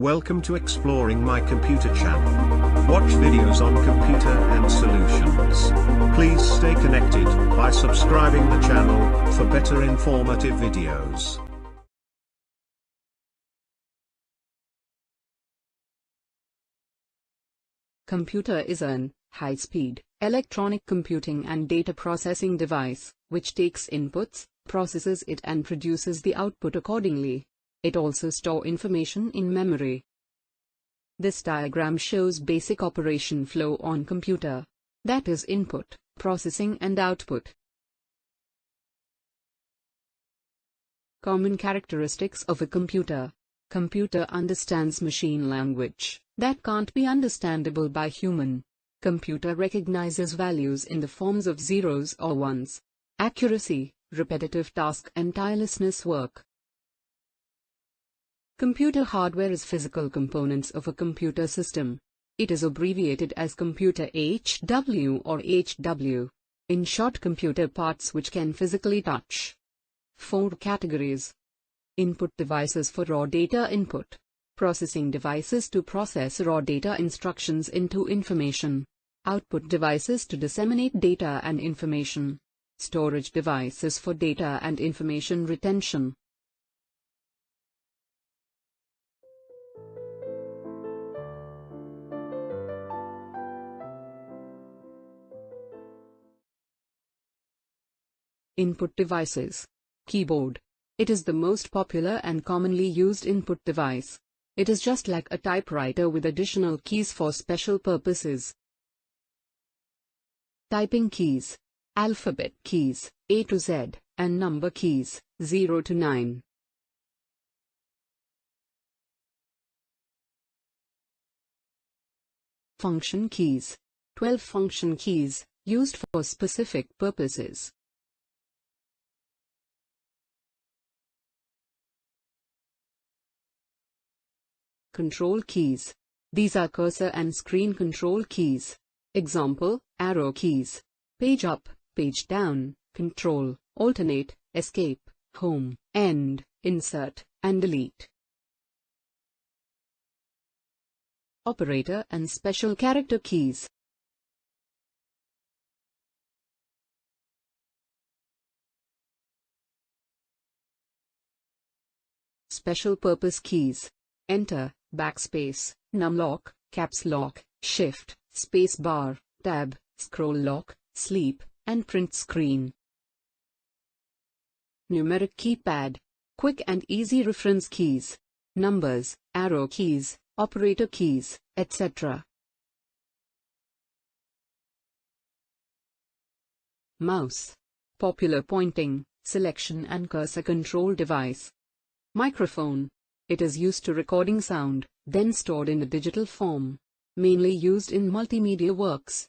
Welcome to Exploring My Computer channel. Watch videos on computer and solutions. Please stay connected by subscribing the channel for better informative videos. Computer is an high-speed electronic computing and data processing device, which takes inputs, processes it and produces the output accordingly. It also stores information in memory. This diagram shows basic operation flow on computer. That is input, processing and output. Common characteristics of a computer. Computer understands machine language that can't be understandable by human. Computer recognizes values in the forms of zeros or ones. Accuracy, repetitive task and tirelessness work. Computer hardware is physical components of a computer system. It is abbreviated as computer HW or HW. In short, computer parts which can physically touch. 4 categories. Input devices for raw data input. Processing devices to process raw data instructions into information. Output devices to disseminate data and information. Storage devices for data and information retention. Input devices. Keyboard. It is the most popular and commonly used input device. It is just like a typewriter with additional keys for special purposes. Typing keys. Alphabet keys, A to Z, and number keys, 0 to 9. Function keys. 12 function keys, used for specific purposes. Control keys. These are cursor and screen control keys. Example, arrow keys. Page up, page down, control, alternate, escape, home, end, insert, and delete. Operator and special character keys. Special purpose keys. Enter, backspace, numlock, caps lock, shift, space bar, tab, scroll lock, sleep, and print screen. Numeric keypad. Quick and easy reference keys. Numbers, arrow keys, operator keys, etc. Mouse. Popular pointing, selection and cursor control device. Microphone. It is used to recording sound, then stored in a digital form. Mainly used in multimedia works.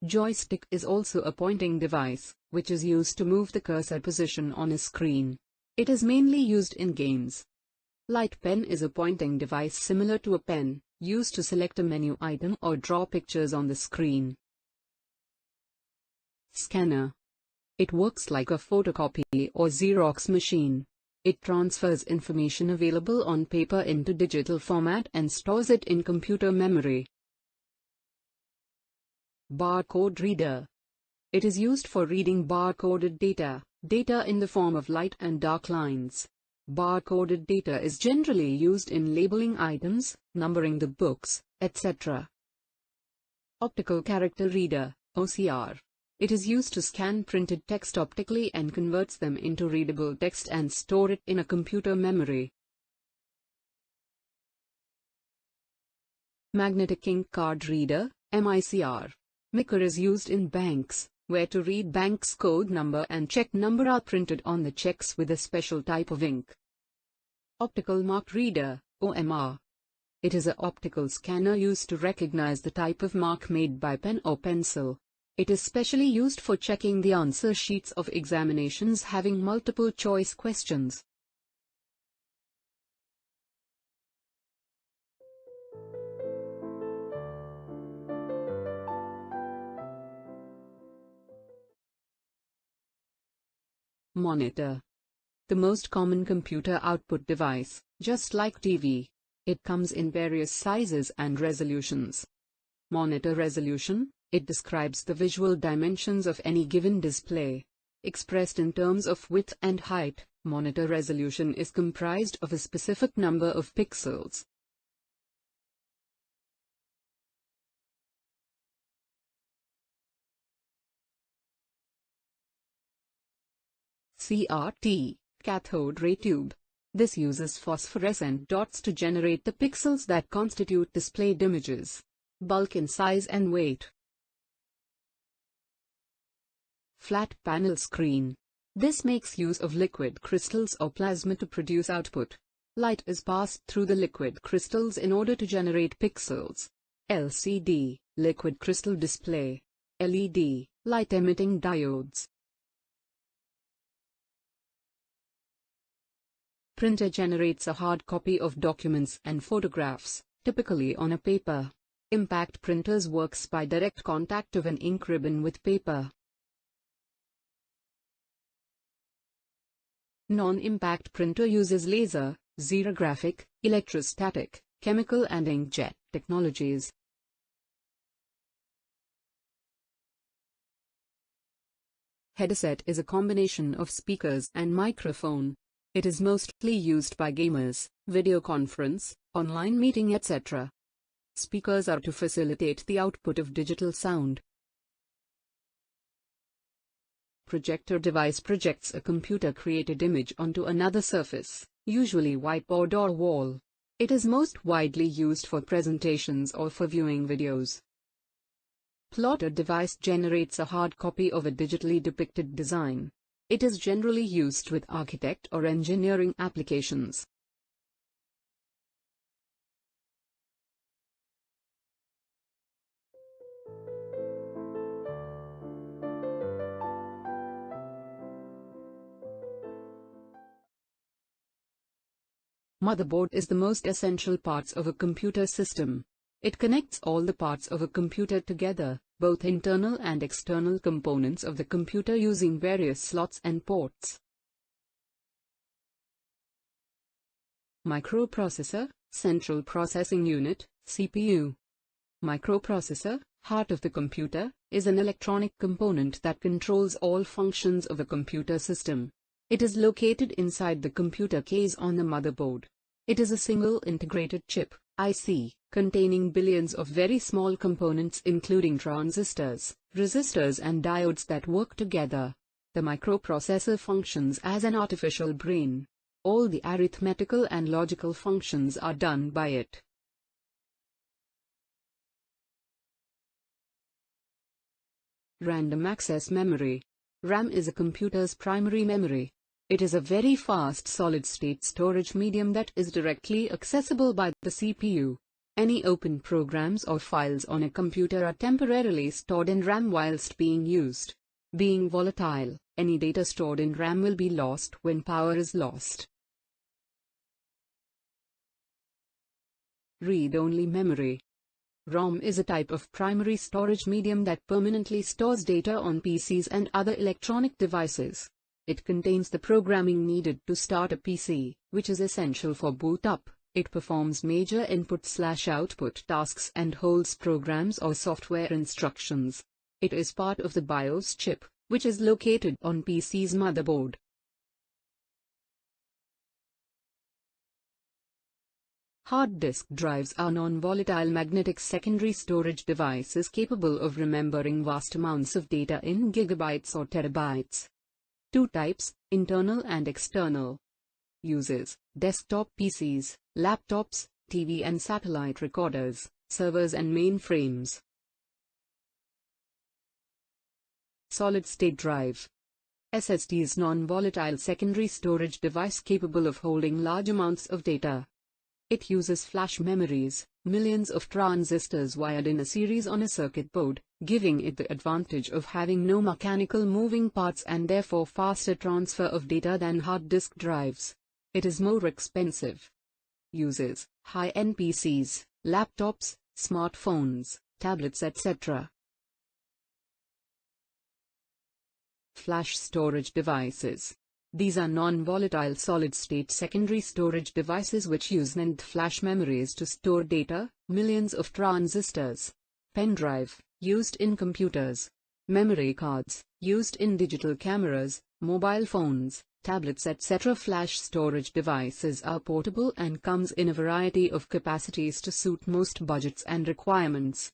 Joystick is also a pointing device, which is used to move the cursor position on a screen. It is mainly used in games. Light pen is a pointing device similar to a pen, used to select a menu item or draw pictures on the screen. Scanner. It works like a photocopy or Xerox machine. It transfers information available on paper into digital format and stores it in computer memory. Barcode reader. It is used for reading barcoded data in the form of light and dark lines. Barcoded data is generally used in labeling items, numbering the books, etc. Optical character reader, OCR. It is used to scan printed text optically and converts them into readable text and store it in a computer memory. Magnetic ink card reader, MICR. MICR is used in banks, where to read bank's code number and check number are printed on the checks with a special type of ink. Optical mark reader, OMR. It is an optical scanner used to recognize the type of mark made by pen or pencil. It is specially used for checking the answer sheets of examinations having multiple choice questions. Monitor. The most common computer output device. Just like TV, it comes in various sizes and resolutions. Monitor resolution, it describes the visual dimensions of any given display. Expressed in terms of width and height, monitor resolution is comprised of a specific number of pixels. CRT, cathode ray tube. This uses phosphorescent dots to generate the pixels that constitute displayed images. Bulk in size and weight. Flat panel screen. This makes use of liquid crystals or plasma to produce output. Light is passed through the liquid crystals in order to generate pixels. LCD, liquid crystal display. LED, light-emitting diodes. Printer generates a hard copy of documents and photographs, typically on a paper. Impact printers works by direct contact of an ink ribbon with paper. Non-impact printer uses laser, xerographic, electrostatic, chemical and inkjet technologies. Headset is a combination of speakers and microphone. It is mostly used by gamers, video conference, online meeting, etc. Speakers are to facilitate the output of digital sound. Projector device projects a computer-created image onto another surface, usually whiteboard or wall. It is most widely used for presentations or for viewing videos. Plotter device generates a hard copy of a digitally depicted design. It is generally used with architect or engineering applications. Motherboard is the most essential parts of a computer system. It connects all the parts of a computer together, both internal and external components of the computer using various slots and ports. Microprocessor, Central Processing Unit, CPU. Microprocessor, heart of the computer, is an electronic component that controls all functions of a computer system. It is located inside the computer case on the motherboard. It is a single integrated chip, IC, containing billions of very small components including transistors, resistors and diodes that work together. The microprocessor functions as an artificial brain. All the arithmetical and logical functions are done by it. Random access memory. RAM is a computer's primary memory. It is a very fast solid-state storage medium that is directly accessible by the CPU. Any open programs or files on a computer are temporarily stored in RAM whilst being used. Being volatile, any data stored in RAM will be lost when power is lost. Read-only memory. ROM is a type of primary storage medium that permanently stores data on PCs and other electronic devices. It contains the programming needed to start a PC, which is essential for boot up. It performs major input/output tasks and holds programs or software instructions. It is part of the BIOS chip, which is located on PC's motherboard. Hard disk drives are non-volatile magnetic secondary storage devices capable of remembering vast amounts of data in gigabytes or terabytes. Two types, internal and external. Uses: desktop PCs, laptops, TV and satellite recorders, servers and mainframes. Solid-state drive. SSD is non-volatile secondary storage device capable of holding large amounts of data. It uses flash memories, millions of transistors wired in a series on a circuit board, giving it the advantage of having no mechanical moving parts and therefore faster transfer of data than hard disk drives. It is more expensive. Uses: high-end PCs, laptops, smartphones, tablets, etc. Flash storage devices. These are non-volatile solid-state secondary storage devices which use NAND flash memories to store data, millions of transistors. Pen drive, used in computers. Memory cards, used in digital cameras, mobile phones, tablets etc. Flash storage devices are portable and comes in a variety of capacities to suit most budgets and requirements.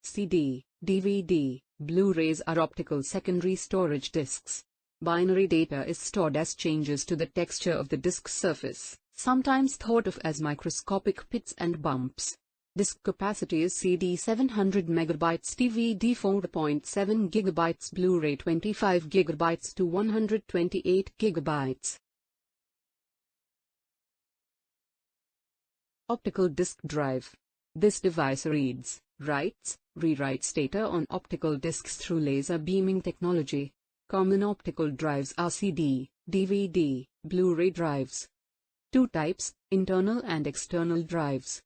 CD, DVD, Blu-rays are optical secondary storage discs. Binary data is stored as changes to the texture of the disk surface, sometimes thought of as microscopic pits and bumps. Disk capacity is CD 700 MB, DVD 4.7 GB, Blu-ray 25 GB to 128 GB. Optical disk drive. This device reads, writes, rewrites data on optical disks through laser beaming technology. Common optical drives are CD, DVD, Blu-ray drives. Two types, internal and external drives.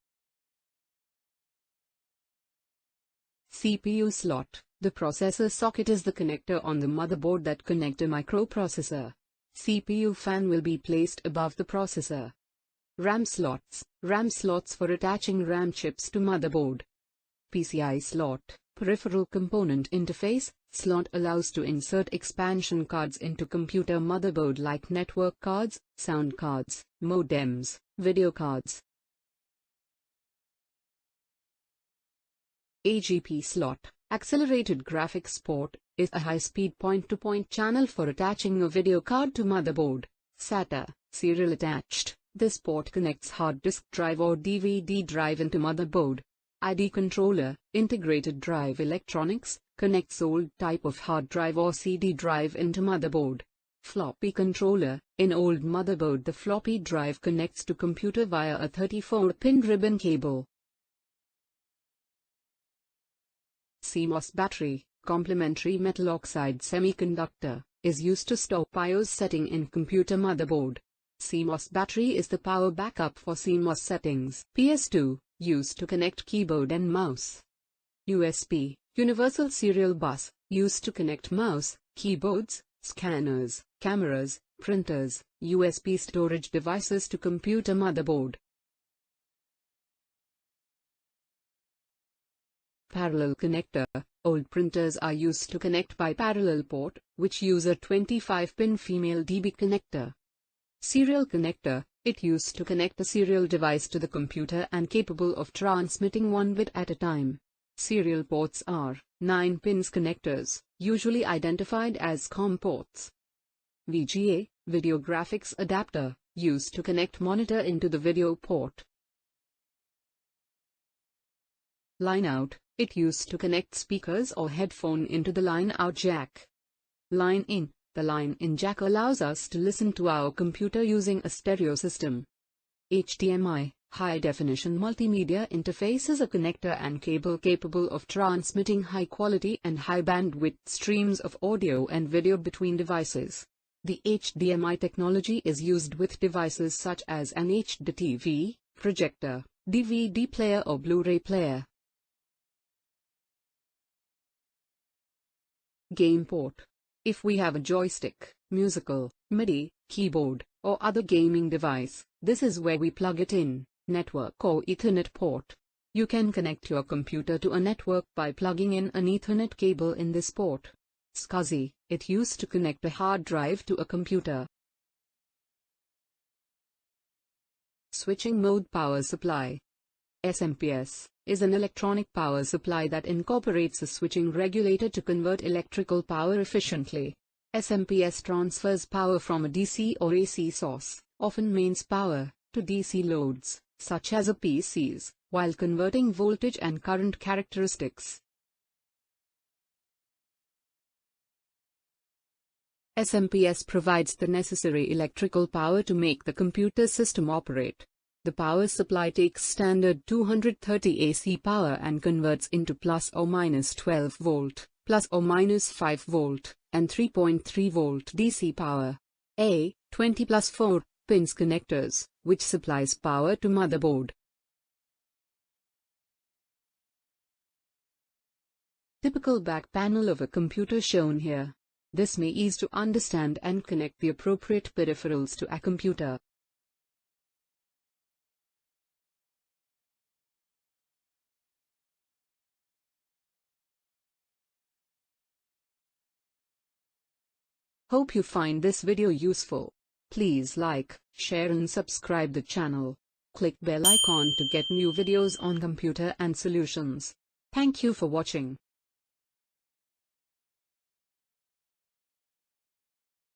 CPU slot. The processor socket is the connector on the motherboard that connect a microprocessor. CPU fan will be placed above the processor. RAM slots. RAM slots for attaching RAM chips to motherboard. PCI slot. Peripheral component interface. Slot allows to insert expansion cards into computer motherboard like network cards, sound cards, modems, video cards. AGP slot, accelerated graphics port, is a high-speed point-to-point channel for attaching a video card to motherboard. SATA, serial attached. This port connects hard disk drive or DVD drive into motherboard. ID controller, integrated drive electronics, connects old type of hard drive or CD drive into motherboard. Floppy controller, in old motherboard the floppy drive connects to computer via a 34-pin ribbon cable. CMOS battery, complementary metal oxide semiconductor, is used to store BIOS setting in computer motherboard. CMOS battery is the power backup for CMOS settings. PS2, used to connect keyboard and mouse. USB, universal serial bus, used to connect mouse, keyboards, scanners, cameras, printers, USB storage devices to computer motherboard. Parallel connector. Old printers are used to connect by parallel port, which use a 25-pin female DB connector. Serial connector. It used to connect a serial device to the computer and capable of transmitting one bit at a time. Serial ports are 9 pins connectors, usually identified as COM ports. VGA, video graphics adapter, used to connect monitor into the video port. Line out. It used to connect speakers or headphone into the line out jack. Line in. The line in jack allows us to listen to our computer using a stereo system. HDMI, high definition multimedia interface, is a connector and cable capable of transmitting high quality and high bandwidth streams of audio and video between devices. The HDMI technology is used with devices such as an HD TV, projector, DVD player or Blu-ray player. Game port. If we have a joystick, musical, MIDI, keyboard, or other gaming device, this is where we plug it in. Network or Ethernet port. You can connect your computer to a network by plugging in an Ethernet cable in this port. SCSI. It used to connect a hard drive to a computer. Switching mode power supply. SMPS is an electronic power supply that incorporates a switching regulator to convert electrical power efficiently. SMPS transfers power from a DC or AC source, often mains power, to DC loads, such as a PCs, while converting voltage and current characteristics. SMPS provides the necessary electrical power to make the computer system operate. The power supply takes standard 230 AC power and converts into plus or minus 12 volt, plus or minus 5 volt, and 3.3 volt DC power. 20 plus 4 pins connectors, which supplies power to motherboard. Typical back panel of a computer shown here. This may ease to understand and connect the appropriate peripherals to a computer. Hope you find this video useful. Please like, share and subscribe the channel. Click bell icon to get new videos on computer and solutions. Thank you for watching.